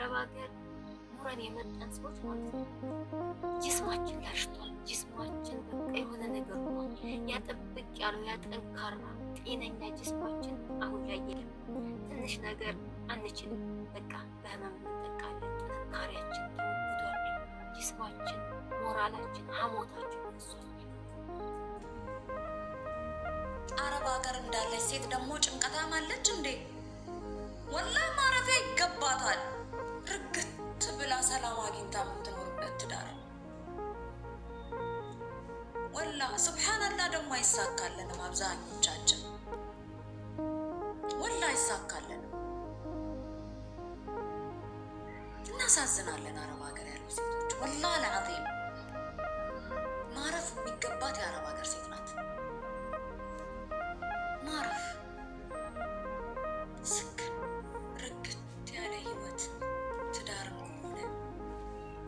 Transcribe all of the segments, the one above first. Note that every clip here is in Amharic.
አረብ ሀገር ኑረን የመጣን ሰዎች ማለት ነው ጅስማችን ላሽቷል። ጅስማችን በቃ የሆነ ነገር ሆኗል። ያጠብቅ ያለው ያጠንካራ ጤነኛ ጅስማችን አሁን ላይ የለም። ትንሽ ነገር አንችልም። በቃ በህመም እንጠቃለን። ጥንካሬያችን ተወግዷል። ጅስማችን፣ ሞራላችን፣ ሀሞታችን ፈሷል። አረብ ሀገር እንዳለች ሴት ደግሞ ጭንቀታም አለች እንዴ? ወላሂ ማረፊያ ይገባታል። ርግት ብላ ሰላም አግኝታ የምትኖርበት ትዳር ወላሂ ሱብሃንአላህ። ደግሞ አይሳካልንም አብዛኞቻችን ወላሂ አይሳካልንም። እናሳዝናለን። አረብ ሀገር ያሉ ሴቶች ወላሂ ለአዚም ማረፍ የሚገባት የአረብ ሀገር ሴት ናት። ማረፍ ስክን ርግት ያለ ህይወት ትዳርም ከሆነ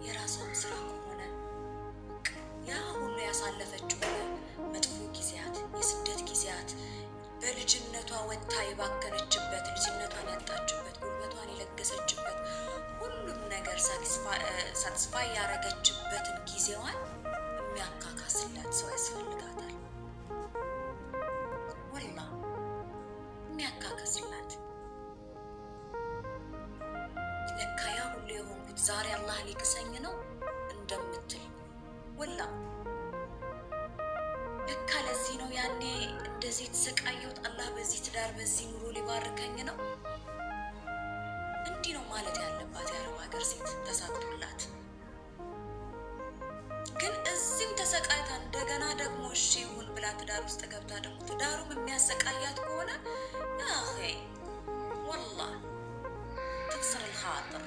የራሷም ስራ ከሆነ ያ ሁሉ ያሳለፈችው መጥፎ ጊዜያት፣ የስደት ጊዜያት፣ በልጅነቷ ወጥታ የባከነችበት፣ ልጅነቷን ያጣችበት፣ ጉልበቷን የለገሰችበት፣ ሁሉም ነገር ሳትስፋይ ያረገችበትን ጊዜዋን የሚያካካስላት ሰው ያስፈልጋታል። ወላ የሚያካካስላት ለካ ያ ሁሉ የሆንኩት ዛሬ አላህ ሊክሰኝ ነው እንደምትል ወላ ለካ ለዚህ ነው ያኔ እንደዚህ የተሰቃየሁት፣ አላህ በዚህ ትዳር በዚህ ኑሮ ሊባርከኝ ነው። እንዲህ ነው ማለት ያለባት የአረብ ሀገር ሴት ተሳክቶላት። ግን እዚህም ተሰቃይታ እንደገና ደግሞ እሺ ይሁን ብላ ትዳር ውስጥ ገብታ ደግሞ ትዳሩም የሚያሰቃያት ከሆነ ያ አኺ والله تخسر الخاطر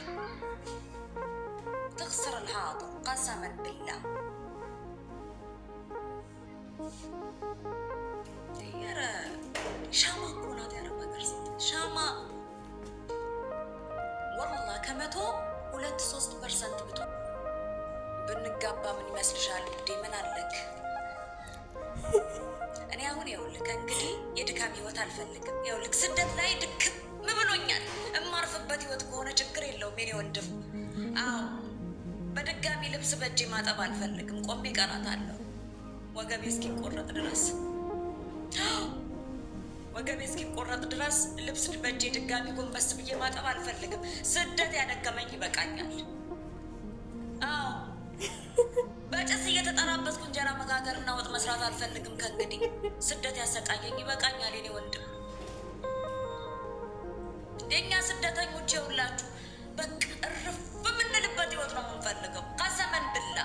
تخسر الخاطر قسما بالله. يا شاما كونات يا رب ሀገር ሻማ والله ከመቶ 2-3% ብትሆን ብንጋባ ምን ይመስልሻል? እንዴ ምን አለክ? እኔ አሁን ይኸውልህ ከእንግዲህ የድካም ህይወት አልፈልግም። ይኸውልህ ስደት ላይ ድክም ብሎኛል። እማርፍበት ህይወት ከሆነ ችግር የለውም የኔ ወንድም። አዎ በድጋሚ ልብስ በእጄ ማጠብ አልፈልግም። ቆሜ ቀራታለሁ ወገቤ እስኪቆረጥ ድረስ። ወገቤ እስኪቆረጥ ድረስ ልብስ በእጄ ድጋሚ ጎንበስ ብዬ ማጠብ አልፈልግም። ስደት ያደከመኝ ይበቃኛል። አዎ በጭስ እየተጠራበስኩ እንጀራ መጋገርና ወጥ መስራት አልፈልግም ከእንግዲህ። ስደት ያሰቃየኝ ይበቃኛል የኔ ወንድም። የእኛ ስደተኞች የሁላችሁ በቃ እርፍ በምንልበት ህይወት ነው የምንፈልገው። ቀሰመን ብላ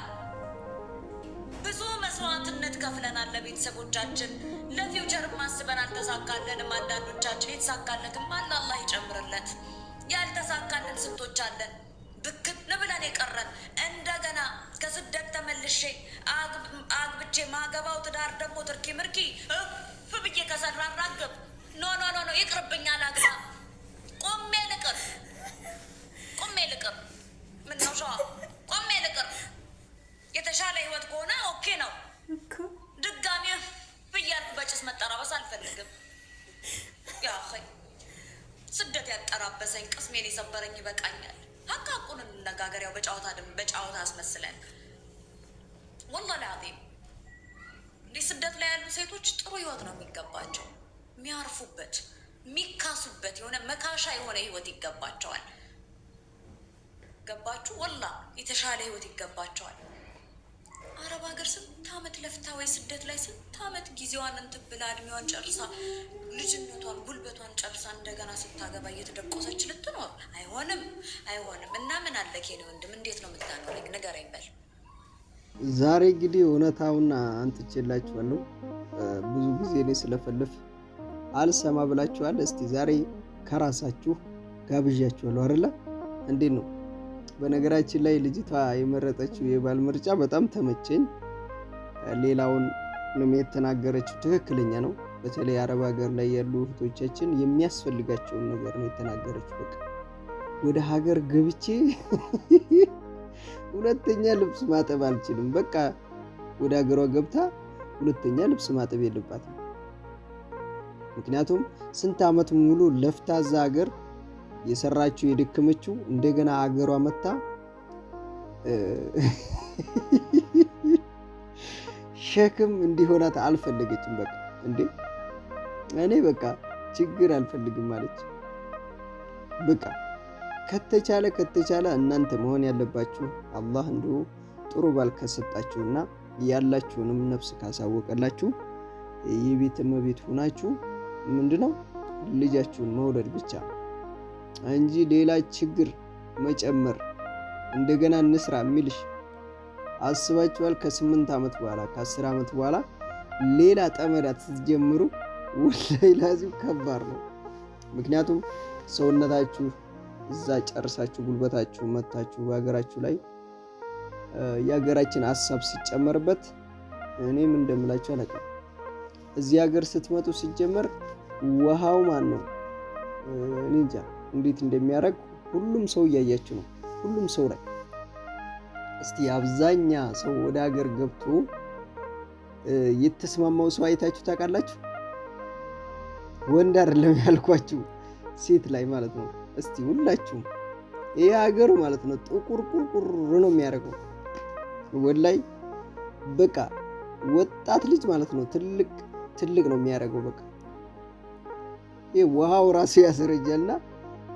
ብዙ መስዋዕትነት ከፍለናል ለቤተሰቦቻችን። ለፊውቸር ማስበን አልተሳካለንም። አንዳንዶቻችን የተሳካለትም አለ አላህ ይጨምርለት። ያልተሳካልን ስንቶች አለን ብክን ብለን የቀረን። እንደገና ከስደት ተመልሼ አግብቼ ማገባው ትዳር ደግሞ ትርኪ ምርኪ እፍ ብዬ ከሰራ ራገብ ኖ ይቅርብኝ አላግባ። ቆሜ ልቅር ምን ነው ሸዋ ቆሜ ልቅር። የተሻለ ህይወት ከሆነ ኦኬ ነው። ድጋሚ ብያልኩ በጭስ መጠራበስ አልፈልግም። ያ አኺ ስደት ያጠራበሰኝ ቅስሜን የሰበረኝ ይበቃኛል። ሀቃቁን እንነጋገር። ያው በጨዋታ አስመስለን ወላሂ ለአዚም እንዲህ ስደት ላይ ያሉ ሴቶች ጥሩ ህይወት ነው የሚገባቸው። የሚያርፉበት የሚካሱበት የሆነ መካሻ የሆነ ህይወት ይገባቸዋል። ገባችሁ? ወላሂ የተሻለ ህይወት ይገባቸዋል። አረብ ሀገር ስንት ዓመት ለፍታ ወይ ስደት ላይ ስንት ዓመት ጊዜዋን እንትን ብላ እድሜዋን ጨርሳ ልጅነቷን ጉልበቷን ጨርሳ እንደገና ስታገባ እየተደቆሰች ልትኖር አይሆንም። እና ምን አለ የኔ ወንድም እንዴት ነው የምታኖረኝ? ንገረኝ በል። ዛሬ እንግዲህ እውነታውን አንጥቼላችኋለሁ። ብዙ ጊዜ እኔ ስለፈለፍ አልሰማ ብላችኋል። እስቲ ዛሬ ከራሳችሁ ጋብዣችኋለሁ አይደለ? እንዴት ነው? በነገራችን ላይ ልጅቷ የመረጠችው የባል ምርጫ በጣም ተመቸኝ። ሌላውን ነው የተናገረችው፣ ትክክለኛ ነው። በተለይ አረብ ሀገር ላይ ያሉ እህቶቻችን የሚያስፈልጋቸውን ነገር ነው የተናገረችው። በቃ ወደ ሀገር ገብቼ ሁለተኛ ልብስ ማጠብ አልችልም። በቃ ወደ ሀገሯ ገብታ ሁለተኛ ልብስ ማጠብ የለባትም። ምክንያቱም ስንት ዓመት ሙሉ ለፍታ እዛ ሀገር የሰራችው የደከመችው እንደገና አገሯ መታ ሸክም እንዲሆናት አልፈለገችም። በቃ እንዴ እኔ በቃ ችግር አልፈልግም ማለች። በቃ ከተቻለ እናንተ መሆን ያለባችሁ አላህ እንዲሁ ጥሩ ባል ከሰጣችሁና ያላችሁንም ነፍስ ካሳወቀላችሁ የቤት እመቤት ሆናችሁ ምንድነው ልጃችሁን መውለድ ብቻ እንጂ ሌላ ችግር መጨመር እንደገና እንስራ የሚልሽ አስባችኋል? ከ8 ዓመት በኋላ ከ10 ዓመት በኋላ ሌላ ጠመዳት ስትጀምሩ ወላሂ ላዚም ከባድ ነው። ምክንያቱም ሰውነታችሁ እዛ ጨርሳችሁ ጉልበታችሁ መታችሁ በሀገራችሁ ላይ የሀገራችን ሀሳብ ሲጨመርበት እኔም እንደምላችሁ አላውቅም። እዚህ ሀገር ስትመጡ ሲጀመር ውሃው ማን ነው እኔ እንጃ እንዴት እንደሚያደርግ ሁሉም ሰው እያያችሁ ነው። ሁሉም ሰው ላይ እስቲ አብዛኛ ሰው ወደ ሀገር ገብቶ የተስማማው ሰው አይታችሁ ታውቃላችሁ? ወንድ አይደለም ያልኳችሁ ሴት ላይ ማለት ነው። እስቲ ሁላችሁም ይሄ ሀገሩ ማለት ነው ጥቁር ቁርቁር ነው የሚያደርገው። ወላይ በቃ ወጣት ልጅ ማለት ነው ትልቅ ነው የሚያደርገው። በቃ ይሄ ውሃው ራሱ ያስረጃልና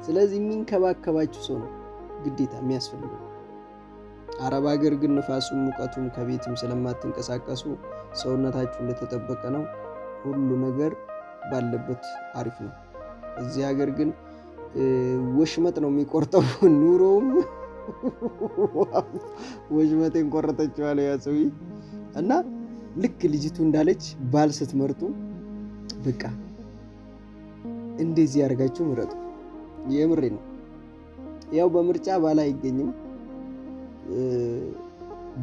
ስለዚህ የሚንከባከባችሁ ሰው ነው ግዴታ የሚያስፈልገው። አረብ ሀገር ግን ንፋሱም ሙቀቱም ከቤትም ስለማትንቀሳቀሱ ሰውነታችሁ እንደተጠበቀ ነው። ሁሉ ነገር ባለበት አሪፍ ነው። እዚህ ሀገር ግን ወሽመጥ ነው የሚቆርጠው። ኑሮውም ወሽመጤን ቆረጠችው አለ ያ ሰውዬ። እና ልክ ልጅቱ እንዳለች ባል ስትመርጡ በቃ እንደዚህ ያደርጋችሁ ምረጡ። የምሬ ነው። ያው በምርጫ ባል አይገኝም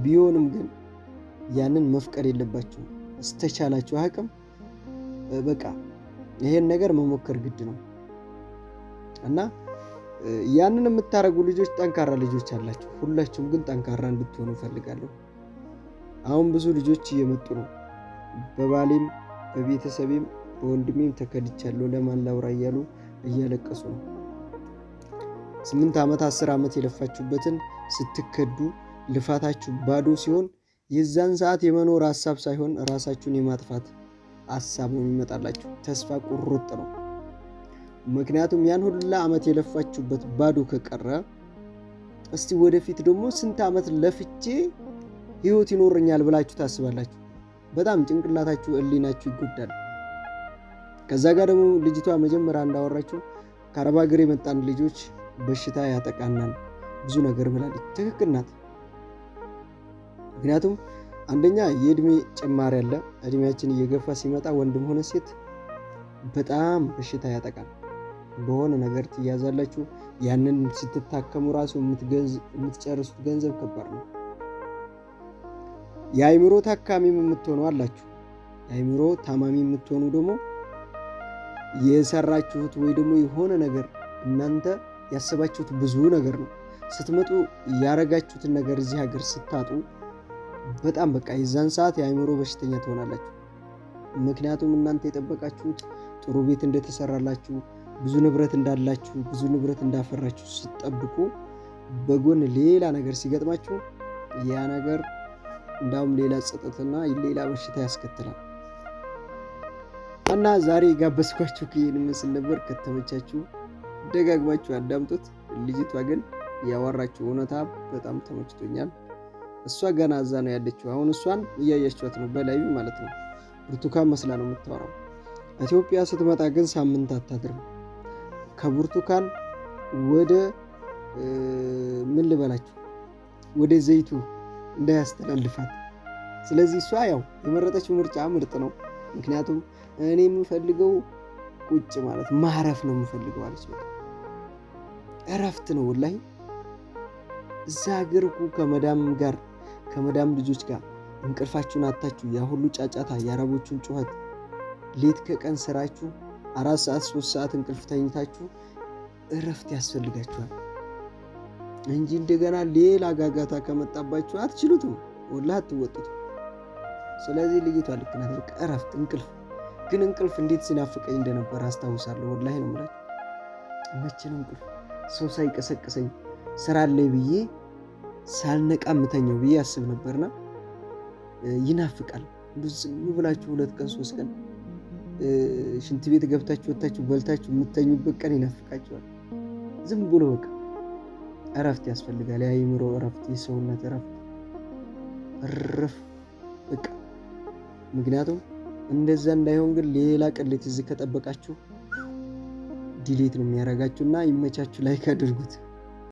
ቢሆንም ግን ያንን መፍቀድ የለባችሁም። እስተቻላችሁ አቅም በቃ ይሄን ነገር መሞከር ግድ ነው። እና ያንን የምታረጉ ልጆች ጠንካራ ልጆች አላችሁ። ሁላችሁም ግን ጠንካራ እንድትሆኑ ፈልጋለሁ። አሁን ብዙ ልጆች እየመጡ ነው። በባሌም በቤተሰቤም በወንድሜም ተከድቻለሁ ለማን ላውራ እያሉ እያለቀሱ ነው። 8 ዓመት 10 ዓመት የለፋችሁበትን ስትከዱ ልፋታችሁ ባዶ ሲሆን የዛን ሰዓት የመኖር ሀሳብ ሳይሆን ራሳችሁን የማጥፋት ሀሳብ ነው የሚመጣላችሁ። ተስፋ ቁርጥ ነው። ምክንያቱም ያን ሁላ ዓመት የለፋችሁበት ባዶ ከቀረ እስቲ ወደፊት ደግሞ ስንት ዓመት ለፍቼ ህይወት ይኖረኛል ብላችሁ ታስባላችሁ። በጣም ጭንቅላታችሁ እሊናችሁ ይጎዳል። ከዛ ጋር ደግሞ ልጅቷ መጀመሪያ እንዳወራችሁ ከአረብ ሀገር የመጣን ልጆች በሽታ ያጠቃናል ብዙ ነገር ብላለች። ትክክል ናት። ምክንያቱም አንደኛ የእድሜ ጭማሪ አለ። እድሜያችን እየገፋ ሲመጣ ወንድም ሆነ ሴት በጣም በሽታ ያጠቃል። በሆነ ነገር ትያዛላችሁ። ያንን ስትታከሙ ራሱ የምትጨርሱት ገንዘብ ከባድ ነው። የአይምሮ ታካሚም የምትሆኑ አላችሁ። የአይምሮ ታማሚ የምትሆኑ ደግሞ የሰራችሁት ወይ ደግሞ የሆነ ነገር እናንተ ያሰባችሁት ብዙ ነገር ነው። ስትመጡ ያረጋችሁትን ነገር እዚህ ሀገር ስታጡ በጣም በቃ የዛን ሰዓት የአይምሮ በሽተኛ ትሆናላችሁ። ምክንያቱም እናንተ የጠበቃችሁት ጥሩ ቤት እንደተሰራላችሁ፣ ብዙ ንብረት እንዳላችሁ፣ ብዙ ንብረት እንዳፈራችሁ ስትጠብቁ በጎን ሌላ ነገር ሲገጥማችሁ ያ ነገር እንዳውም ሌላ ጸጥትና ሌላ በሽታ ያስከትላል። እና ዛሬ ጋበዝኳችሁ ይህን ምስል ነበር። ከተመቻችሁ ደጋግማችሁ አዳምጡት። ልጅቷ ግን ያወራችሁ እውነታ በጣም ተመችቶኛል። እሷ ገና እዛ ነው ያለችው። አሁን እሷን እያያችኋት ነው በላይቭ ማለት ነው። ብርቱካን መስላ ነው የምታወራው። ኢትዮጵያ ስትመጣ ግን ሳምንት አታድርም። ከብርቱካን ወደ ምን ልበላችሁ ወደ ዘይቱ እንዳያስተላልፋት። ስለዚህ እሷ ያው የመረጠችው ምርጫ ምርጥ ነው። ምክንያቱም እኔ የምፈልገው ቁጭ ማለት ማረፍ ነው የምፈልገው አለች። በቃ እረፍት ነው ወላሂ። እዛ ሀገር እኮ ከመዳም ልጆች ጋር እንቅልፋችሁን አታችሁ ያ ሁሉ ጫጫታ፣ የአረቦቹን ጩኸት፣ ሌት ከቀን ስራችሁ 4 ሰዓት 3 ሰዓት እንቅልፍ ተኝታችሁ እረፍት ያስፈልጋችኋል እንጂ እንደገና ሌላ ጋጋታ ከመጣባችሁ አትችሉትም፣ ወላሂ አትወጡትም። ስለዚህ ልጅቷ ልክ ናት። በቃ እረፍት እንቅልፍ። ግን እንቅልፍ እንዴት ሲናፍቀኝ እንደነበር አስታውሳለሁ። ወላሂ ነው የምላችሁ። መቼ ነው እንቅልፍ ሰው ሳይቀሰቅሰኝ ስራ ላይ ብዬ ሳልነቃ ምተኛው ብዬ አስብ ነበርና ይናፍቃል። ዝም ብላችሁ 2 ቀን 3 ቀን ሽንት ቤት ገብታችሁ ወጣችሁ በልታችሁ የምተኙበት ቀን ይናፍቃችኋል። ዝም ብሎ በቃ እረፍት ያስፈልጋል። የአእምሮ እረፍት፣ የሰውነት እረፍት በቃ። ምክንያቱም እንደዛ እንዳይሆን ግን ሌላ ቅሌት እዚህ ከጠበቃችሁ ዲሌት ነው የሚያደርጋችሁና ይመቻችሁ። ላይክ አድርጉት።